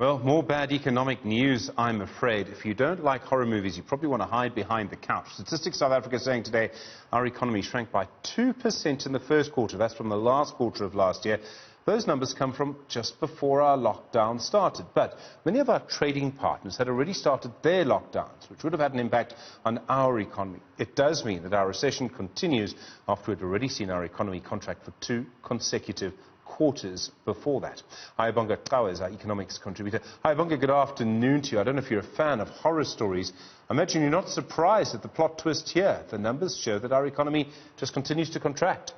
Well, more bad economic news, I'm afraid. If you don't like horror movies, you probably want to hide behind the couch. Statistics South Africa is saying today our economy shrank by 2% in the first quarter. That's from the last quarter of last year. Those numbers come from just before our lockdown started. But many of our trading partners had already started their lockdowns, which would have had an impact on our economy. It does mean that our recession continues after we'd already seen our economy contract for 2 consecutive quarters before that. Hayabonga Qawa is our economics contributor. Hayabonga, good afternoon to you. I don't know if you're a fan of horror stories. I imagine you're not surprised at the plot twist here. The numbers show that our economy just continues to contract.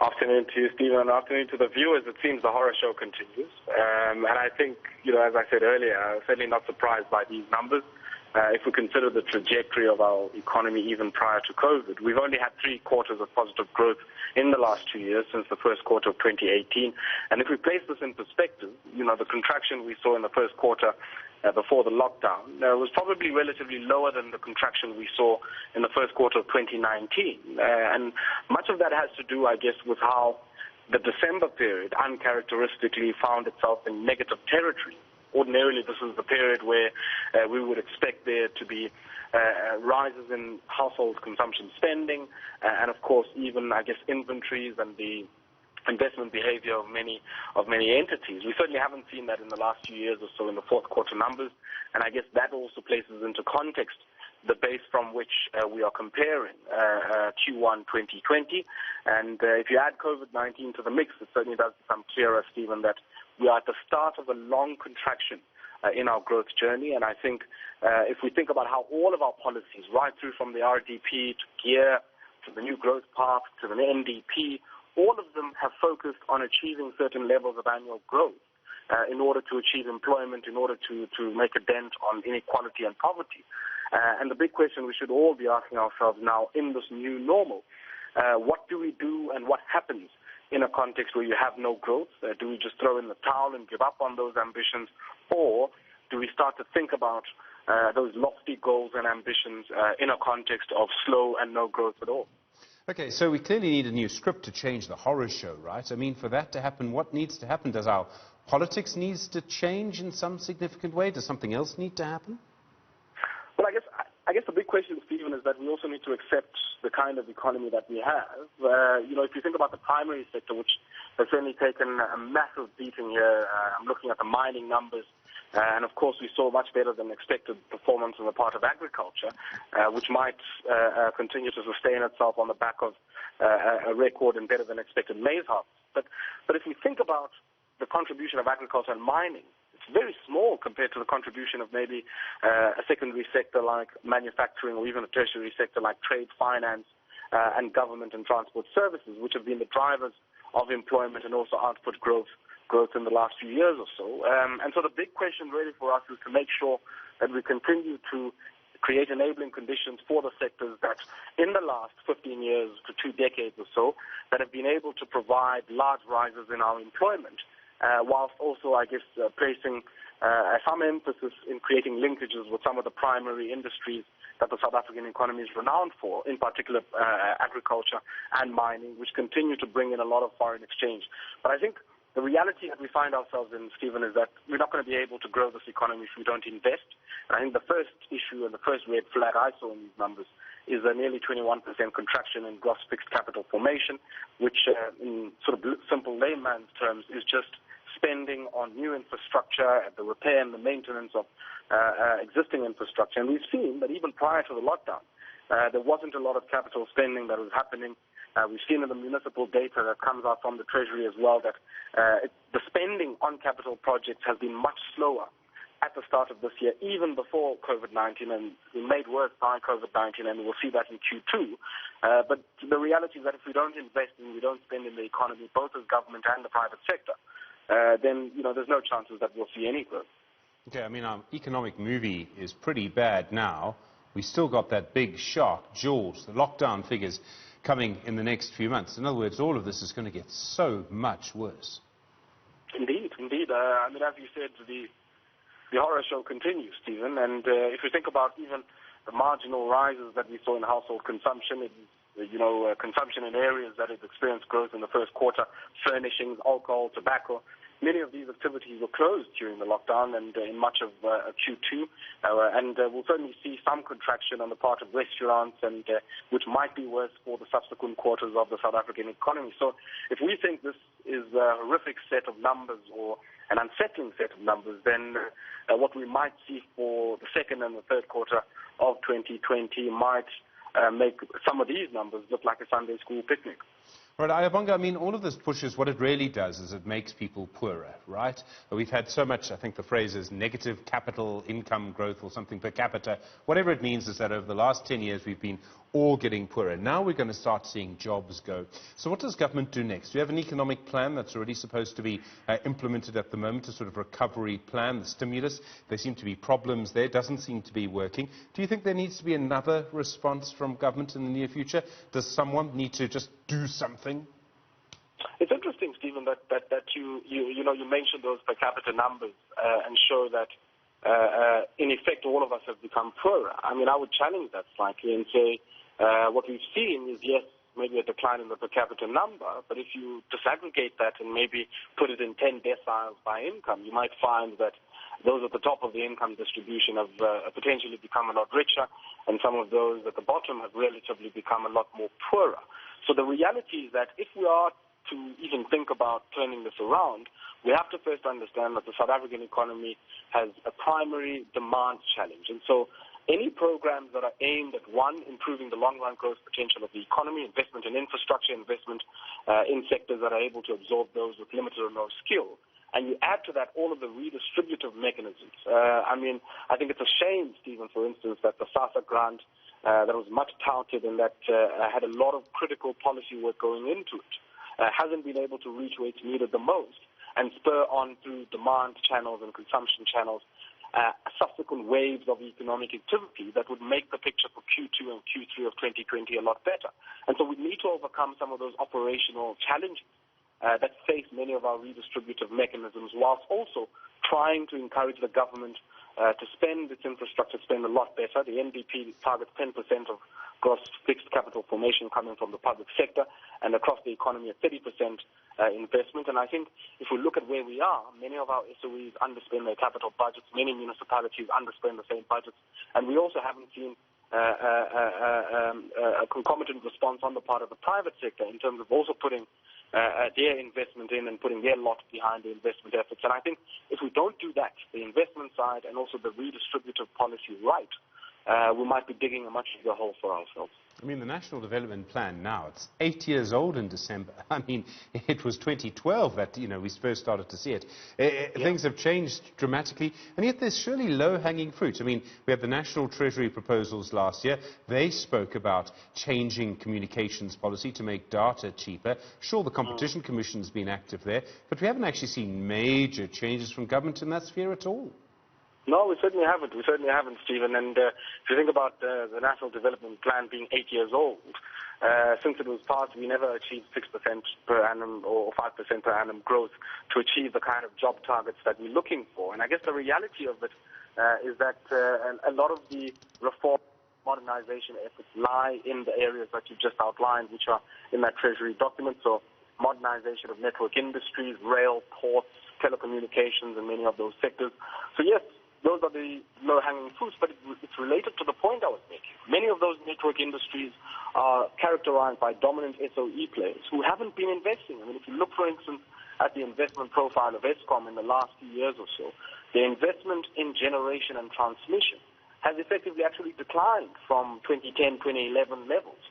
Afternoon to you, Stephen. Afternoon to the viewers. It seems the horror show continues. And I think, as I said earlier, I'm certainly not surprised by these numbers. If we consider the trajectory of our economy even prior to COVID, we've only had 3 quarters of positive growth in the last 2 years since the first quarter of 2018. And if we place this in perspective, the contraction we saw in the first quarter before the lockdown was probably relatively lower than the contraction we saw in the first quarter of 2019. And much of that has to do, I guess, with how the December period uncharacteristically found itself in negative territory. Ordinarily, this is the period where we would expect there to be rises in household consumption spending and, of course, even, I guess, inventories and the investment behavior of many entities. We certainly haven't seen that in the last few years or so in the fourth quarter numbers, and I guess that also places into context the base from which we are comparing Q1 2020. And if you add COVID-19 to the mix, it certainly does become clearer, Stephen, that we are at the start of a long contraction in our growth journey. And I think if we think about how all of our policies, right through from the RDP to GEAR to the new growth path to the NDP, all of them have focused on achieving certain levels of annual growth in order to achieve employment, in order to make a dent on inequality and poverty. And the big question we should all be asking ourselves now in this new normal, what do we do and what happens in a context where you have no growth? Do we just throw in the towel and give up on those ambitions? Or do we start to think about those lofty goals and ambitions in a context of slow and no growth at all? Okay, so we clearly need a new script to change the horror show, right? I mean, for that to happen, what needs to happen? Does our politics need to change in some significant way? Does something else need to happen? Well, I guess the big question, Stephen, is that we also need to accept the kind of economy that we have. If you think about the primary sector, which has certainly taken a massive beating here, I'm looking at the mining numbers, and of course we saw much better than expected performance on the part of agriculture, which might continue to sustain itself on the back of a record and better than expected maize harvest. But if we think about the contribution of agriculture and mining, it's very small compared to the contribution of maybe a secondary sector like manufacturing or even a tertiary sector like trade, finance, and government and transport services, which have been the drivers of employment and also output growth in the last few years or so. And so the big question really for us is to make sure that we continue to create enabling conditions for the sectors that in the last 15 years to 2 decades or so that have been able to provide large rises in our employment, whilst also, I guess, placing some emphasis in creating linkages with some of the primary industries that the South African economy is renowned for, in particular agriculture and mining, which continue to bring in a lot of foreign exchange. But I think the reality that we find ourselves in, Stephen, is that we're not going to be able to grow this economy if we don't invest. And I think the first issue and the first red flag I saw in these numbers is a nearly 21% contraction in gross fixed capital formation, which in sort of simple layman's terms is just spending on new infrastructure, the repair and the maintenance of existing infrastructure. And we've seen that even prior to the lockdown, there wasn't a lot of capital spending that was happening. We've seen in the municipal data that comes out from the Treasury as well that the spending on capital projects has been much slower at the start of this year, even before COVID-19, and made worse by COVID-19, and we'll see that in Q2. But the reality is that if we don't invest and we don't spend in the economy, both as government and the private sector, then there's no chances that we'll see any growth. Okay, I mean, our economic movie is pretty bad now. We still got that big shark, Jaws, the lockdown figures coming in the next few months. In other words, all of this is going to get so much worse. Indeed. I mean, as you said, the horror show continues, Stephen. And if you think about even the marginal rises that we saw in household consumption, consumption in areas that have experienced growth in the first quarter, furnishings, alcohol, tobacco, many of these activities were closed during the lockdown and in much of Q2, and we'll certainly see some contraction on the part of restaurants, and which might be worse for the subsequent quarters of the South African economy. So if we think this is a horrific set of numbers or an unsettling set of numbers, then what we might see for the second and the third quarter of 2020 might make some of these numbers look like a Sunday school picnic. Right, Ayabonga, I mean, all of this pushes, what it really does is it makes people poorer, right? We've had so much, I think the phrase is negative capital income growth or something per capita. Whatever it means is that over the last 10 years we've been all getting poorer. Now we're going to start seeing jobs go. So what does government do next? Do you have an economic plan that's already supposed to be implemented at the moment, a sort of recovery plan, the stimulus? There seem to be problems there, doesn't seem to be working. Do you think there needs to be another response from government in the near future? Does someone need to just do something? It's interesting, Stephen, that you mentioned those per capita numbers and show that in effect all of us have become poorer. I mean, I would challenge that slightly and say what we've seen is, yes, maybe a decline in the per capita number, but if you disaggregate that and maybe put it in 10 deciles by income, you might find that those at the top of the income distribution have potentially become a lot richer, and some of those at the bottom have relatively become a lot more poorer. So the reality is that if we are to even think about turning this around, we have to first understand that the South African economy has a primary demand challenge. And so any programs that are aimed at, one, improving the long-run growth potential of the economy, investment in infrastructure, investment in sectors that are able to absorb those with limited or no skill, and you add to that all of the redistributive mechanisms. I mean, I think it's a shame, Stephen, for instance, that the SASSA grant that was much touted and that had a lot of critical policy work going into it hasn't been able to reach where it's needed the most and spur on through demand channels and consumption channels subsequent waves of economic activity that would make the picture for Q2 and Q3 of 2020 a lot better. And so we need to overcome some of those operational challenges that face many of our redistributive mechanisms, whilst also trying to encourage the government to spend its infrastructure spend a lot better. The NDP targets 10% of gross fixed capital formation coming from the public sector, and across the economy at 30% investment. And I think if we look at where we are, many of our SOEs underspend their capital budgets, many municipalities underspend the same budgets, and we also haven't seen a concomitant response on the part of the private sector in terms of also putting their investment in and putting their lot behind the investment efforts. And I think if we don't do that, the investment side and also the redistributive policy right, we might be digging a much bigger hole for ourselves. I mean, the National Development Plan now, it's 8 years old in December. I mean, it was 2012 that, we first started to see it. Things have changed dramatically, and yet there's surely low-hanging fruit. I mean, we had the National Treasury proposals last year. They spoke about changing communications policy to make data cheaper. Sure, the Competition Commission's been active there, but we haven't actually seen major changes from government in that sphere at all. No, we certainly haven't. We certainly haven't, Stephen. And if you think about the National Development Plan being 8 years old, since it was passed, we never achieved 6% per annum or 5% per annum growth to achieve the kind of job targets that we're looking for. And I guess the reality of it is that a lot of the reform modernization efforts lie in the areas that you just outlined, which are in that Treasury document. So modernization of network industries, rail, ports, telecommunications, and many of those sectors. So yes, those are the low-hanging fruits, but it's related to the point I was making. Many of those network industries are characterized by dominant SOE players who haven't been investing. I mean, if you look, for instance, at the investment profile of Eskom in the last few years or so, the investment in generation and transmission has effectively actually declined from 2010, 2011 levels.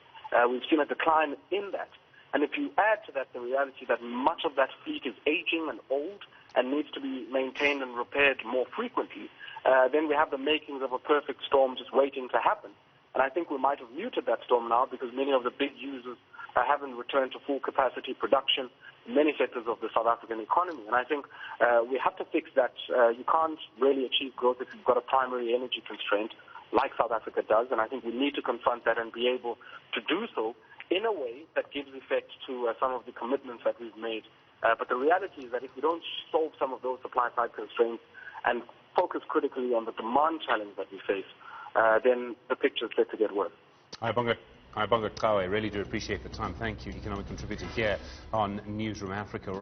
We've seen a decline in that. And if you add to that the reality that much of that fleet is aging and old and needs to be maintained and repaired more frequently, then we have the makings of a perfect storm just waiting to happen. And I think we might have muted that storm now because many of the big users haven't returned to full capacity production in many sectors of the South African economy. And I think we have to fix that. You can't really achieve growth if you've got a primary energy constraint like South Africa does. And I think we need to confront that and be able to do so in a way that gives effect to some of the commitments that we've made. But the reality is that if we don't solve some of those supply-side constraints and focus critically on the demand challenge that we face, then the picture is set to get worse. Ayabonga Qawe, I really do appreciate the time. Thank you, economic contributor here on Newzroom Afrika.